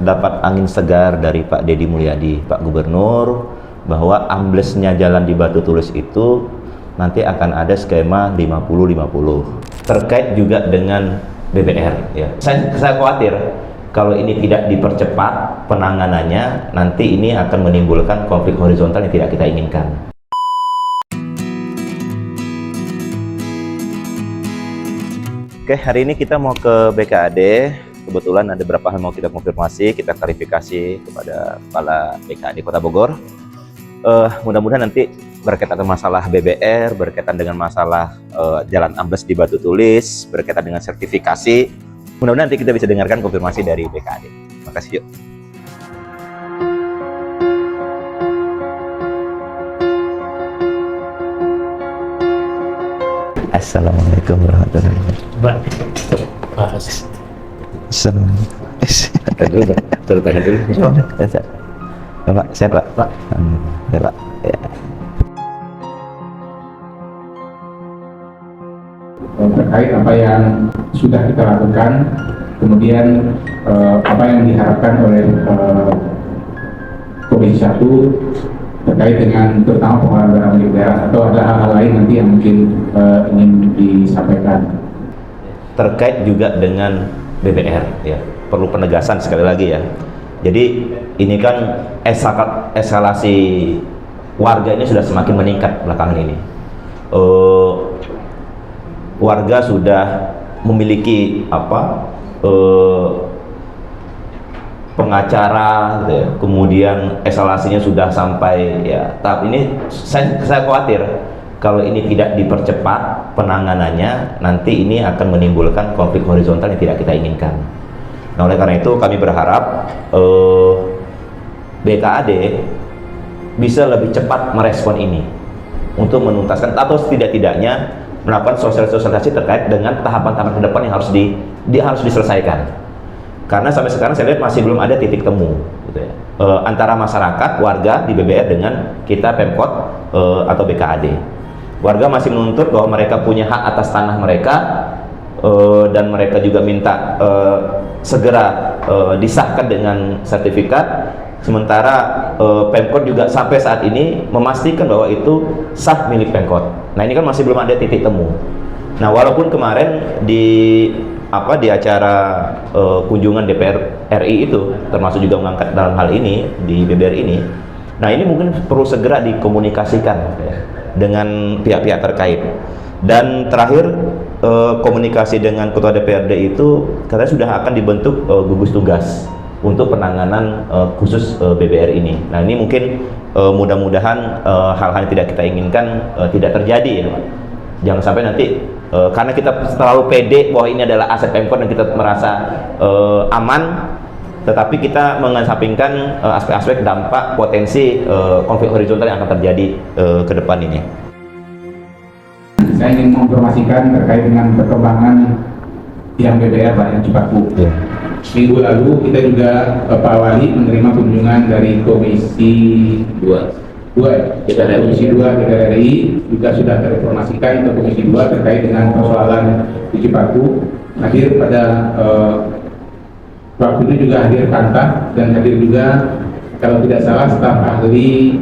dapat angin segar dari Pak Deddy Mulyadi, Pak Gubernur, bahwa amblesnya jalan di Batu Tulis itu nanti akan ada skema 50-50 terkait juga dengan BBR ya. Saya khawatir kalau ini tidak dipercepat penanganannya, nanti ini akan menimbulkan konflik horizontal yang tidak kita inginkan. Oke, hari ini kita mau ke BKAD. Kebetulan ada beberapa hal mau kita konfirmasi, kita klarifikasi kepada Kepala BKAD Kota Bogor. Mudah-mudahan nanti berkaitan dengan masalah BBR, berkaitan dengan masalah jalan ambles di Batu Tulis, berkaitan dengan sertifikasi. Mudah-mudahan nanti kita bisa dengarkan konfirmasi dari BKAD. Makasih, yuk. Assalamualaikum warahmatullahi wabarakatuh. Assalamualaikum. Terima kasih. Bapak, sehat Pak? Pak. Ya, Pak. Ya. Terkait apa yang sudah kita lakukan, kemudian apa yang diharapkan oleh Komisi 1 terkait dengan terutama pengelolaan barang milik daerah, atau ada hal-hal lain nanti yang mungkin ingin disampaikan. Terkait juga dengan BBR ya, perlu penegasan sekali lagi ya. Jadi ini kan eskalasi warga ini sudah semakin meningkat belakangan ini. Warga sudah memiliki pengacara gitu ya. Kemudian eskalasinya sudah sampai ya tahap ini. Saya khawatir kalau ini tidak dipercepat penanganannya, nanti ini akan menimbulkan konflik horizontal yang tidak kita inginkan. Nah, oleh karena itu kami berharap BKAD bisa lebih cepat merespon ini untuk menuntaskan atau setidak-tidaknya melakukan sosialisasi terkait dengan tahapan-tahapan ke depan yang harus diselesaikan. Karena sampai sekarang saya lihat masih belum ada titik temu gitu ya, antara masyarakat, warga di BBR dengan kita Pemkot atau BKAD. Warga masih menuntut bahwa mereka punya hak atas tanah mereka, dan mereka juga minta segera disahkan dengan sertifikat. Sementara Pemkot juga sampai saat ini memastikan bahwa itu sah milik Pemkot. Nah, ini kan masih belum ada titik temu. Nah, walaupun kemarin di acara kunjungan DPR RI itu termasuk juga mengangkat dalam hal ini di BBR ini. Nah, ini mungkin perlu segera dikomunikasikan ya, dengan pihak-pihak terkait. Dan terakhir, komunikasi dengan Ketua DPRD itu katanya sudah akan dibentuk gugus tugas untuk penanganan khusus BBR ini. Nah, ini mungkin mudah-mudahan hal-hal yang tidak kita inginkan tidak terjadi ya Pak. Jangan sampai nanti karena kita terlalu pede bahwa ini adalah aset Pemkot dan kita merasa aman, tetapi kita mengesampingkan aspek-aspek dampak potensi konflik horizontal yang akan terjadi ke depan ini. Saya ingin menginformasikan terkait dengan perkembangan yang BBR Pak, yang Cipaku. Ya. Minggu lalu kita juga Pak Wali menerima kunjungan dari Komisi 2 Komisi 2 DPR RI, juga sudah terinformasikan ke Komisi 2 terkait dengan persoalan di Cipaku. Hadir pada waktu itu juga hadir Kanta, dan hadir juga kalau tidak salah staf ahli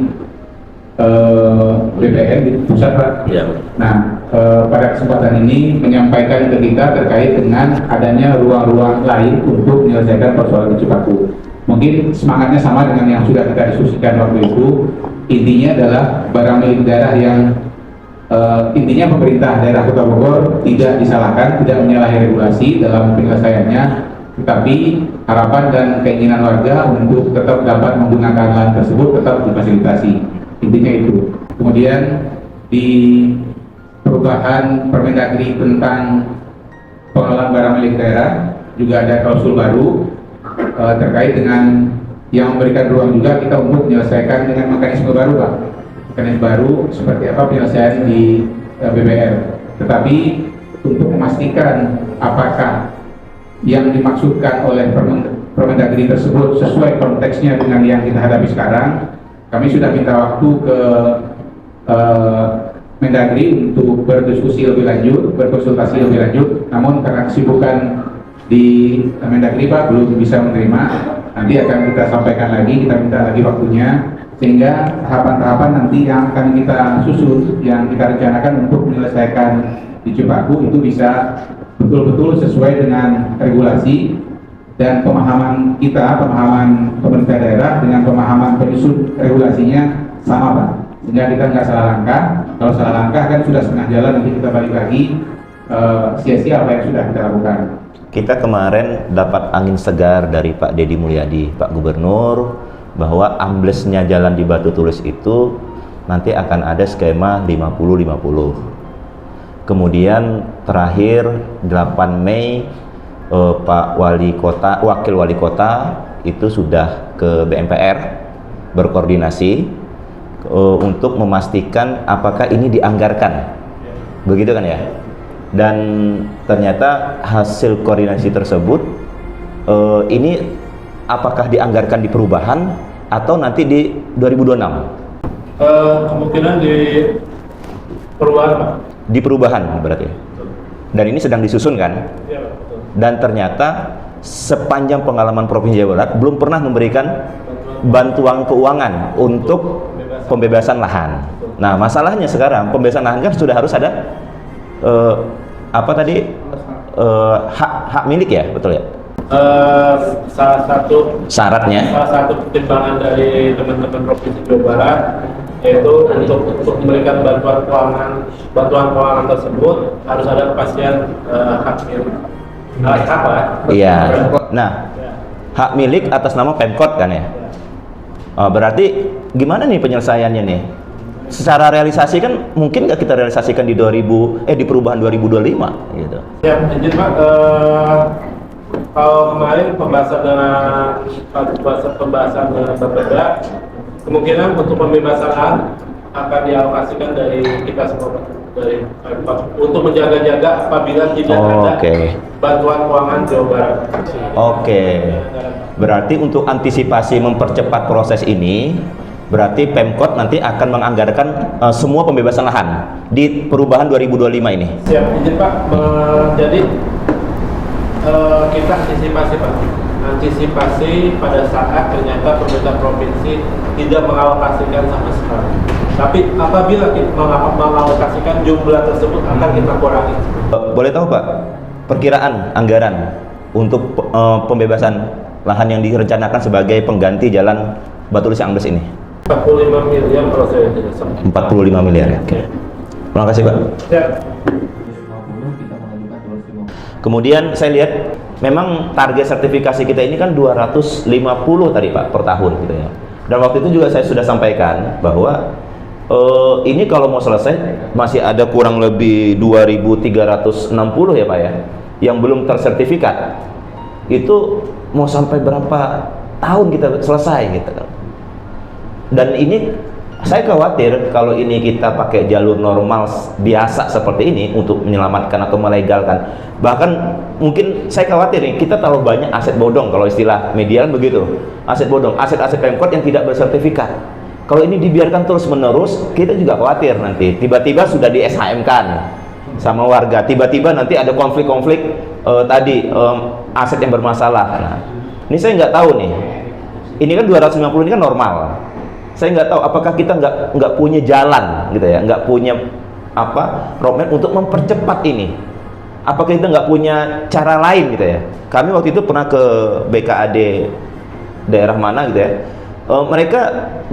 BPN di pusat Pak. Ya. Nah, pada kesempatan ini menyampaikan ke kita terkait dengan adanya ruang-ruang lain untuk menyelesaikan persoalan di Cipaku. Mungkin semangatnya sama dengan yang sudah kita diskusikan waktu itu. Intinya adalah barang milik daerah yang intinya pemerintah daerah Kota Bogor tidak disalahkan, tidak menyalahi regulasi dalam penyelesaiannya, tetapi harapan dan keinginan warga untuk tetap dapat menggunakan lahan tersebut tetap difasilitasi. Intinya itu. Kemudian di perubahan Permendagri tentang pengelolaan barang milik daerah juga ada klausul baru terkait dengan yang memberikan ruang juga kita untuk menyelesaikan dengan mekanisme baru Pak. Mekanisme baru seperti apa penyelesaian di BBR. Tetapi untuk memastikan apakah yang dimaksudkan oleh Permendagri tersebut sesuai konteksnya dengan yang kita hadapi sekarang, kami sudah minta waktu ke Mendagri untuk berdiskusi lebih lanjut, berkonsultasi lebih lanjut. Namun karena kesibukan di Mendagri Pak belum bisa menerima, nanti akan kita sampaikan lagi, kita minta lagi waktunya, sehingga tahapan-tahapan nanti yang akan kita susun, yang kita rencanakan untuk menyelesaikan di Cipaku itu bisa betul-betul sesuai dengan regulasi dan pemahaman kita, pemahaman pemerintah daerah dengan pemahaman penyusun regulasinya sama Pak. Sehingga kita nggak salah langkah. Kalau salah langkah kan sudah setengah jalan, nanti kita balik lagi sia-sia apa yang sudah kita lakukan. Kita kemarin dapat angin segar dari Pak Deddy Mulyadi, Pak Gubernur, bahwa amblesnya jalan di Batu Tulis itu nanti akan ada skema 50-50. Kemudian terakhir 8 Mei Pak Wakil Wali Kota itu sudah ke BMPR berkoordinasi untuk memastikan apakah ini dianggarkan, begitu kan ya? Dan ternyata hasil koordinasi tersebut ini apakah dianggarkan di perubahan atau nanti di 2026? Kemungkinan di perubahan Pak. Di perubahan berarti. Dan ini sedang disusun kan? Iya, betul. Dan ternyata sepanjang pengalaman Provinsi Jawa Barat belum pernah memberikan bantuan keuangan untuk pembebasan lahan. Nah, masalahnya sekarang pembebasan lahan kan sudah harus ada hak milik ya, betul ya? Salah satu Syaratnya pertimbangan dari teman-teman Provinsi Jawa Barat yaitu untuk memberikan bantuan keuangan tersebut harus ada kepastian hak milik. iya. Nah, hak milik atas nama Pemkot kan ya? Berarti gimana nih penyelesaiannya nih? Secara realisasi kan mungkin nggak kita realisasikan di di perubahan 2025 gitu. Ya, izin Pak, kalau kemarin pembahasan dengan berbeda, kemungkinan untuk pembebasan lahan akan dialokasikan dari kita semua Pak, dari Pemkot untuk menjaga-jaga apabila tidak ada bantuan keuangan Jawa Barat. Berarti untuk antisipasi mempercepat proses ini, berarti Pemkot nanti akan menganggarkan semua pembebasan lahan di perubahan 2025 ini. Siap, izin Pak. Jadi kita antisipasi Pak. Antisipasi pada saat ternyata pemerintah provinsi tidak mengalokasikan sama sekali. Tapi apabila kita mengalokasikan jumlah tersebut akan kita kurangi. Boleh tahu Pak, perkiraan anggaran untuk pembebasan lahan yang direncanakan sebagai pengganti jalan Batu Tulis Ambles ini? 45 miliar kalau saya tidak salah. 45 miliar ya. Oke. Terima kasih Pak. Siap. Kemudian saya lihat memang target sertifikasi kita ini kan 250 tadi Pak per tahun gitu ya. Dan waktu itu juga saya sudah sampaikan bahwa ini kalau mau selesai masih ada kurang lebih 2.360 ya Pak ya yang belum tersertifikat. Itu mau sampai berapa tahun kita selesai gitu kan. Dan ini saya khawatir kalau ini kita pakai jalur normal biasa seperti ini untuk menyelamatkan atau melegalkan. Bahkan mungkin saya khawatir nih kita terlalu banyak aset bodong, kalau istilah media kan begitu. Aset bodong, aset-aset Pemkot yang tidak bersertifikat. Kalau ini dibiarkan terus-menerus, kita juga khawatir nanti tiba-tiba sudah di SHM-kan sama warga, tiba-tiba nanti ada konflik-konflik aset yang bermasalah. Nah, ini saya nggak tahu nih. Ini kan 250 ini kan normal. Saya nggak tahu apakah kita nggak punya jalan gitu ya, nggak punya roadmap untuk mempercepat ini. Apakah kita nggak punya cara lain gitu ya? Kami waktu itu pernah ke BKAD daerah mana gitu ya. Mereka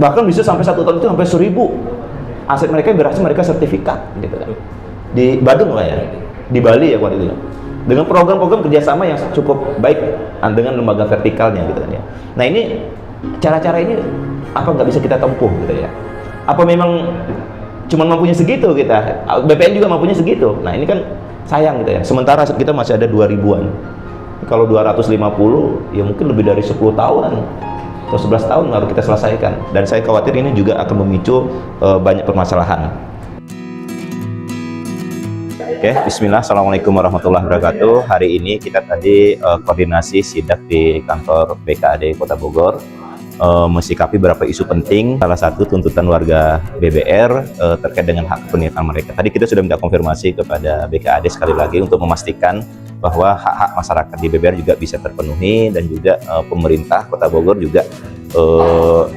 bahkan bisa sampai 1 tahun itu sampai 1.000 aset mereka berhasil mereka sertifikat gitu kan. Di Badung lah ya, di Bali ya waktu itu. Dengan program-program kerjasama yang cukup baik dengan lembaga vertikalnya gitu kan ya. Nah ini cara-cara ini apa nggak bisa kita tempuh gitu ya? Apa memang cuma mampunya segitu kita? BPN juga mampunya segitu. Nah ini kan sayang gitu ya. Sementara kita masih ada 2.000-an. Kalau 250 ya mungkin lebih dari 10 tahunan atau 11 tahun baru kita selesaikan. Dan saya khawatir ini juga akan memicu banyak permasalahan. Oke, bismillah, assalamualaikum warahmatullahi wabarakatuh. Hari ini kita tadi koordinasi sidak di kantor BKAD Kota Bogor. mensikapi beberapa isu penting. Salah satu tuntutan warga BBR terkait dengan hak kepemilikan mereka. Tadi kita sudah minta konfirmasi kepada BKAD sekali lagi untuk memastikan bahwa hak-hak masyarakat di BBR juga bisa terpenuhi, dan juga pemerintah Kota Bogor juga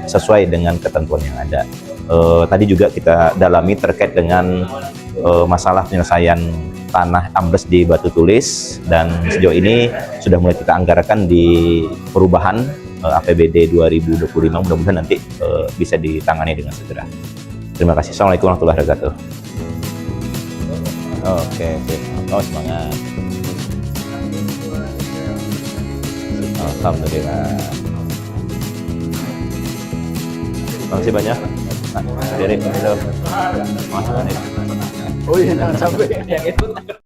sesuai dengan ketentuan yang ada. Tadi juga kita dalami terkait dengan masalah penyelesaian tanah ambles di Batu Tulis, dan sejauh ini sudah mulai kita anggarkan di perubahan APBD 2025, mudah-mudahan nanti bisa ditangani dengan segera. Terima kasih. Assalamualaikum warahmatullahi wabarakatuh. Oke, sip. Oh, semangat. Alhamdulillah. Terima kasih banyak. Nah, Derek, halo. Mas, Oh iya, jangan sampai yang itu.